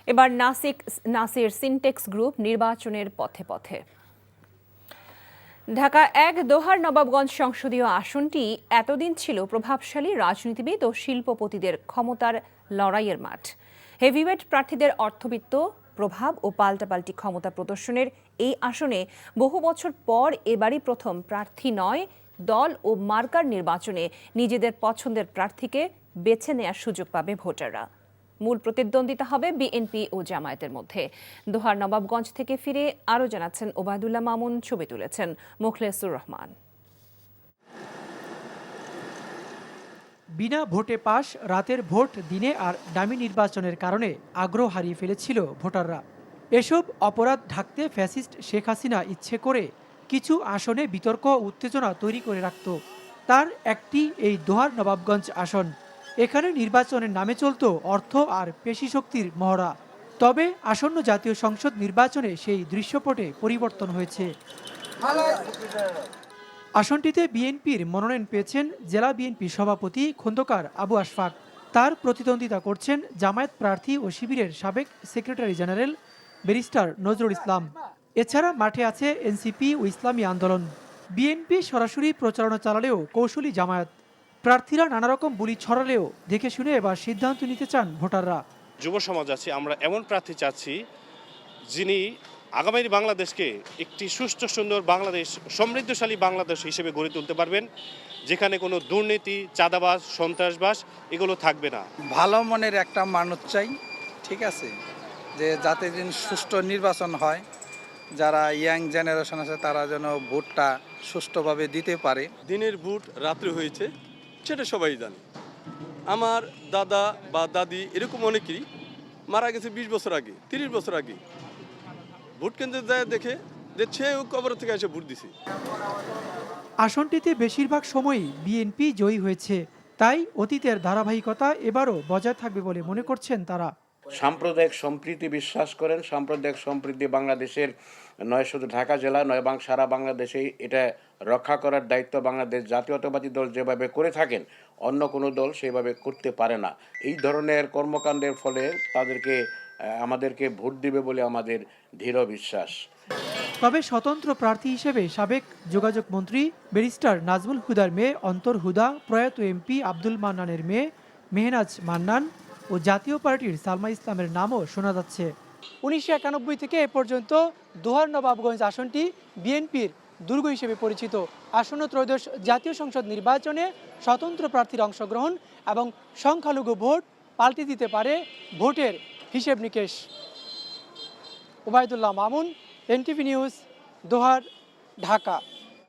এবার Nasir syntax group নির্বাচনের পথে পথে। ঢাকা ১ দোহার নবাবগঞ্জ সংসদীয় আসনটি এতদিন ছিল প্রভাবশালী রাজনীতিবিদ ও শিল্পপতিদের ক্ষমতার লড়াইয়ের মাঠ। হেভিওয়েট প্রার্থীদের অর্থবিত্ত প্রভাব ও পাল্টাপাল্টি ক্ষমতা প্রদর্শনের এই আসনে বহু বছর পর এবারই প্রথম প্রার্থী নয়, দল ও মার্কার নির্বাচনে নিজেদের পছন্দের প্রার্থীকে বেছে নেওয়ার সুযোগ পাবে ভোটাররা। মূল প্রতিদ্বন্দ্বিতা হবে বিএনপি ও জামায়াতের মধ্যে। দোহার নবাবগঞ্জ থেকে ফিরে আরও জানাচ্ছেন ওবায়দুল্লাহ মামুন, ছবি তুলেছেন মোখলেসুর রহমান। বিনা ভোটে পাস, রাতের ভোট দিনে আর ডামি নির্বাচনের কারণে আগ্রহ হারিয়ে ফেলেছিল ভোটাররা। এসব অপরাধ ঢাকতে ফ্যাসিস্ট শেখ হাসিনা ইচ্ছে করে কিছু আসনে বিতর্ক উত্তেজনা তৈরি করে রাখত। তার একটি এই দোহার নবাবগঞ্জ আসন। এখানে নির্বাচনের নামে চলত অর্থ আর পেশি শক্তির মহড়া। তবে আসন্ন জাতীয় সংসদ নির্বাচনে সেই দৃশ্যপটে পরিবর্তন হয়েছে। আসনটিতে বিএনপির মনোনয়ন পেয়েছেন জেলা বিএনপি সভাপতি খোন্দকার আবু আশফাক। তার প্রতিদ্বন্দ্বিতা করছেন জামায়াত প্রার্থী ও শিবিরের সাবেক secretary general barrister Nazrul Islam. এছাড়া মাঠে আছে এনসিপি ও ইসলামী আন্দোলন। বিএনপি সরাসরি প্রচারণা চালালেও কৌশলী জামায়াত। প্রার্থীরা নানা রকম বুলি ছড়ালেও দেখে শুনে এবার সিদ্ধান্ত নিতে চান ভোটাররা। যুব সমাজ আছে, আমরা এমন প্রার্থী চাচ্ছি যিনি আগামী বাংলাদেশকে একটি সুষ্ঠু সুন্দর বাংলাদেশ, সমৃদ্ধশালী বাংলাদেশ হিসেবে গড়ে তুলতে পারবেন, যেখানে কোনো দুর্নীতি, চাঁদাবাজ, সন্ত্রাসবাজ এগুলো থাকবে না। ভালো মনের একটা মানুষ চাই, ঠিক আছে, যে যাতে দিন সুষ্ঠু নির্বাচন হয়, যারা ইয়াং জেনারেশন আছে তারা যেন ভোটটা সুষ্ঠুভাবে দিতে পারে। দিনের ভোট রাত্রে হয়েছে সেটা সবাই জানে। আমার দাদা বা দাদি এরকম অনেকেই মারা গেছে 20 বছর আগে, 30 বছর আগে। ভোট কেন্দ্রে যায় দেখে যে সেও কবর থেকে এসে ভোট দিছে। আসনটিতে বেশিরভাগ সময়ই বিএনপি জয়ী হয়েছে, তাই অতীতের ধারাবাহিকতা এবারও বজায় থাকবে বলে মনে করছেন তারা। সাম্প্রদায়িক সম্প্রীতি বিশ্বাস করেন। সাম্প্রদায়িক সম্প্রীতি বাংলাদেশের নয় শুধু ঢাকা জেলা নয়, সারা বাংলাদেশেই এটা রক্ষা করার দায়িত্ব বাংলাদেশ জাতীয়তাবাদী দল যেভাবে করে থাকেন, অন্য কোনো দল সেভাবে করতে পারে না। এই ধরনের কর্মকাণ্ডের ফলে আমাদেরকে ভোট দিবে বলে আমাদের দৃঢ় বিশ্বাস। তবে স্বতন্ত্র প্রার্থী হিসেবে সাবেক যোগাযোগ মন্ত্রী ব্যারিস্টার নাজমুল হুদার মেয়ে অন্তর হুদা, প্রয়াত এমপি আব্দুল মান্নানের মেয়ে মেহনাজ মান্নান ও জাতীয় পার্টির সালমা ইসলামের নামও শোনা যাচ্ছে। 1991 থেকে এ পর্যন্ত দোহার নবাবগঞ্জ আসনটি বিএনপির দুর্গ হিসেবে পরিচিত। আসন্ন ত্রয়োদশ জাতীয় সংসদ নির্বাচনে স্বতন্ত্র প্রার্থীর অংশগ্রহণ এবং সংখ্যালঘু ভোট পাল্টে দিতে পারে ভোটের হিসেব নিকেশ। ওবায়দুল্লাহ মামুন, এনটিভি নিউজ, দোহার, ঢাকা।